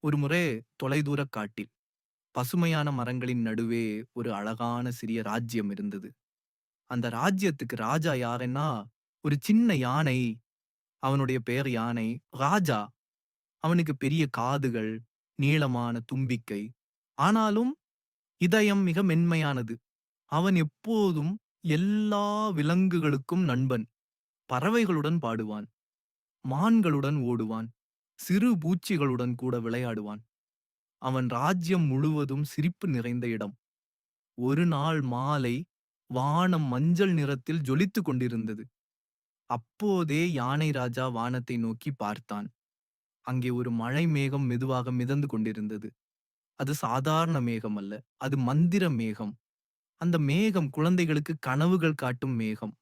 ஒருமுறை தொலைதூரக் காட்டில் பசுமையான மரங்களின் நடுவே ஒரு அழகான சிறிய ராஜ்யம் இருந்தது. அந்த ராஜ்யத்துக்கு ராஜா யாருன்னா, ஒரு சின்ன யானை. அவனுடைய பெயர் யானை. ராஜா. அவனுக்கு பெரிய காதுகள், நீளமான தும்பிக்கை. ஆனாலும் இதயம் மிக மென்மையானது. அவன் எப்போதும் எல்லா விலங்குகளுக்கும் நண்பன். பறவைகளுடன் பாடுவான், மான்களுடன் ஓடுவான், சிறு பூச்சிகளுடன் கூட விளையாடுவான். அவன் ராஜ்யம் முழுவதும் சிரிப்பு நிறைந்த இடம். ஒரு நாள் மாலை வானம் மஞ்சள் நிறத்தில் ஜொலித்துக் கொண்டிருந்தது. அப்போதே யானை ராஜா வானத்தை நோக்கி பார்த்தான். அங்கே ஒரு மழை மேகம் மெதுவாக மிதந்து கொண்டிருந்தது. அது சாதாரண மேகம் அல்ல, அது மந்திர மேகம். அந்த மேகம் குழந்தைகளுக்கு கனவுகள் காட்டும் மேகம்.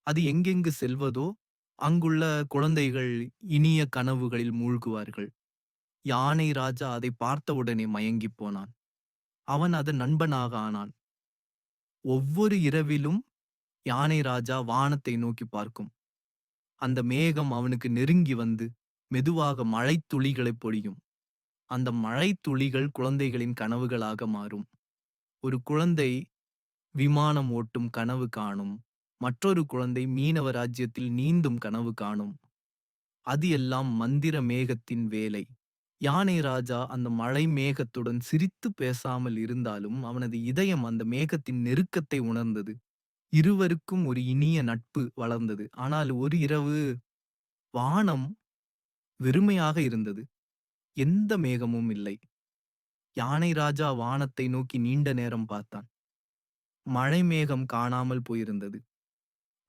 அது எங்கெங்கு செல்வதோ அங்குள்ள குழந்தைகள் இனிய கனவுகளில் மூழ்குவார்கள். யானை ராஜா அதை பார்த்தவுடனே மயங்கிப் போனான். அவன் அதன் நண்பனாக ஆனான். ஒவ்வொரு இரவிலும் யானை ராஜா வானத்தை நோக்கி பார்க்கும். அந்த மேகம் அவனுக்கு நெருங்கி வந்து மெதுவாக மழைத்துளிகளைப் பொழியும். அந்த மழைத்துளிகள் குழந்தைகளின் கனவுகளாக மாறும். ஒரு குழந்தை விமானம் ஓட்டும் கனவு காணும். மற்றொரு குழந்தை மீனவ ராஜ்யத்தில் நீந்தும் கனவு காணும். அது எல்லாம் மந்திர மேகத்தின் வேலை. யானை ராஜா அந்த மழை மேகத்துடன் சிரித்து பேசாமல் இருந்தாலும் அவனது இதயம் அந்த மேகத்தின் நெருக்கத்தை உணர்ந்தது. இருவருக்கும் ஒரு இனிய நட்பு வளர்ந்தது. ஆனால் ஒரு இரவு வானம் வெறுமையாக இருந்தது. எந்த மேகமும் இல்லை. யானை ராஜா வானத்தை நோக்கி நீண்ட நேரம் பார்த்தான். மழை மேகம் காணாமல் போயிருந்தது.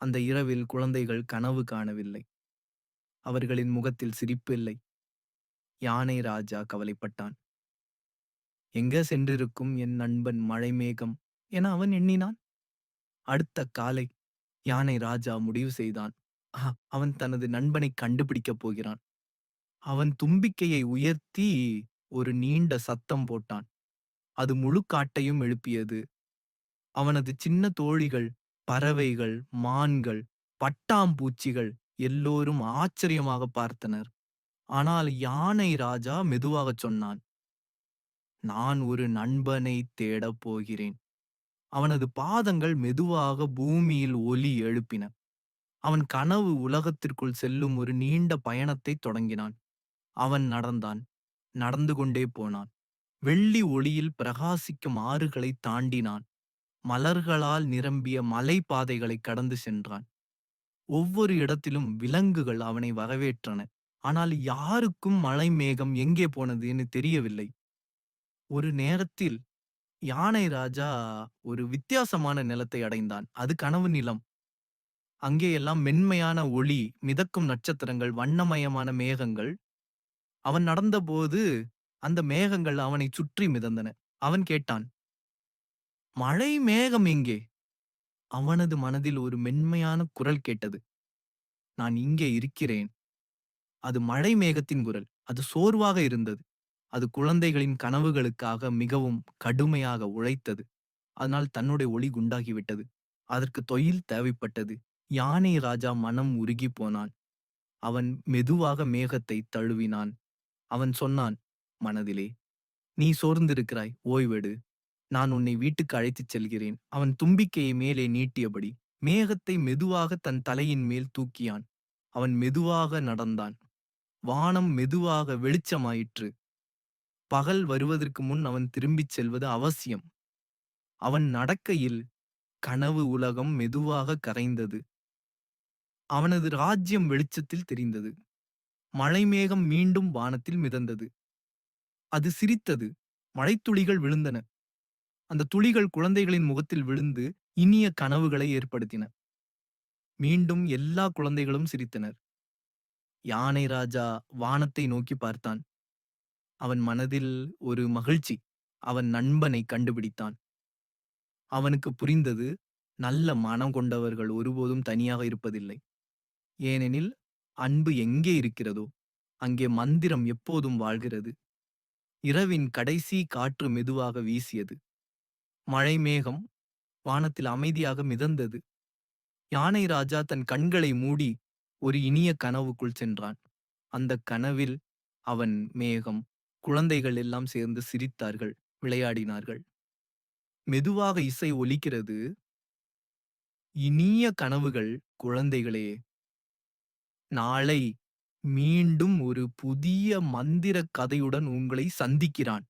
அந்த இரவில் குழந்தைகள் கனவு காணவில்லை. அவர்களின் முகத்தில் சிரிப்பு இல்லை. யானை ராஜா கவலைப்பட்டான். எங்க சென்றிருக்கும் என் நண்பன் மழை மேகம் என அவன் எண்ணினான். அடுத்த காலை யானை ராஜா முடிவு செய்தான். அவன் தனது நண்பனை கண்டுபிடிக்கப் போகிறான். அவன் தும்பிக்கையை உயர்த்தி ஒரு நீண்ட சத்தம் போட்டான். அது முழு காட்டையும் எழுப்பியது. அவனது சின்ன தோழிகள், பறவைகள், மான்கள், பட்டாம்பூச்சிகள் எல்லோரும் ஆச்சரியமாக பார்த்தனர். ஆனால் யானை ராஜா மெதுவாகச் சொன்னான், நான் ஒரு நண்பனை தேடப் போகிறேன். அவனது பாதங்கள் மெதுவாக பூமியில் ஒலி எழுப்பின. அவன் கனவு உலகத்திற்குள் செல்லும் ஒரு நீண்ட பயணத்தைத் தொடங்கினான். அவன் நடந்தான். நடந்து கொண்டே போனான். வெள்ளி ஒளியில் பிரகாசிக்கும் ஆறுகளைத் தாண்டினான். மலர்களால் நிரம்பிய மலைப்பாதைகளை கடந்து சென்றான். ஒவ்வொரு இடத்திலும் விலங்குகள் அவனை வரவேற்றன. ஆனால் யாருக்கும் மழை மேகம் எங்கே போனது என்று தெரியவில்லை. ஒரு நேரத்தில் யானை ராஜா ஒரு வித்தியாசமான நிலத்தை அடைந்தான். அது கனவு நிலம். அங்கே எல்லாம் மென்மையான ஒளி, மிதக்கும் நட்சத்திரங்கள், வண்ணமயமான மேகங்கள். அவன் நடந்தபோது அந்த மேகங்கள் அவனைச் சுற்றி மிதந்தன. அவன் கேட்டான், மழை மேகம் எங்கே? அவனது மனதில் ஒரு மென்மையான குரல் கேட்டது. நான் இங்கே இருக்கிறேன். அது மழை மேகத்தின் குரல். அது சோர்வாக இருந்தது. அது குழந்தைகளின் கனவுகளுக்காக மிகவும் கடுமையாக உழைத்தது. அதனால் தன்னுடைய ஒளி குண்டாகிவிட்டது. அதற்கு தொழில் தேவைப்பட்டது. யானை ராஜா மனம் உருகிப் போனான். அவன் மெதுவாக மேகத்தை தழுவினான். அவன் சொன்னான் மனதிலே, நீ சோர்ந்திருக்கிறாய், ஓய்வெடு. நான் உன்னை வீட்டுக்கு அழைத்துச் செல்கிறேன். அவன் தும்பிக்கையை மேலே நீட்டியபடி மேகத்தை மெதுவாக தன் தலையின் மேல் தூக்கியான். அவன் மெதுவாக நடந்தான். வானம் மெதுவாக வெளிச்சமாயிற்று. பகல் வருவதற்கு முன் அவன் திரும்பிச் செல்வது அவசியம். அவன் நடக்கையில் கனவு உலகம் மெதுவாக கரைந்தது. அவனது ராஜ்யம் வெளிச்சத்தில் தெரிந்தது. மழைமேகம் மீண்டும் வானத்தில் மிதந்தது. அது சிரித்தது. மழைத்துளிகள் விழுந்தன. அந்த துளிகள் குழந்தைகளின் முகத்தில் விழுந்து இனிய கனவுகளை ஏற்படுத்தின. மீண்டும் எல்லா குழந்தைகளும் சிரித்தனர். யானை ராஜா வானத்தை நோக்கி பார்த்தான். அவன் மனதில் ஒரு மகிழ்ச்சி. அவன் நண்பனை கண்டுபிடித்தான். அவனுக்கு புரிந்தது, நல்ல மனம் கொண்டவர்கள் ஒருபோதும் தனியாக இருப்பதில்லை. ஏனெனில் அன்பு எங்கே இருக்கிறதோ அங்கே மந்திரம் எப்போதும் வாழ்கிறது. இரவின் கடைசி காற்று மெதுவாக வீசியது. மழை மேகம் வானத்தில் அமைதியாக மிதந்தது. யானை ராஜா தன் கண்களை மூடி ஒரு இனிய கனவுக்குள் சென்றான். அந்த கனவில் அவன் மேகம், குழந்தைகள் எல்லாம் சேர்ந்து சிரித்தார்கள், விளையாடினார்கள். மெதுவாக இசை ஒலிக்கிறது. இனிய கனவுகள் குழந்தைகளே. நாளை மீண்டும் ஒரு புதிய மந்திர கதையுடன் உங்களை சந்திக்கிறான்.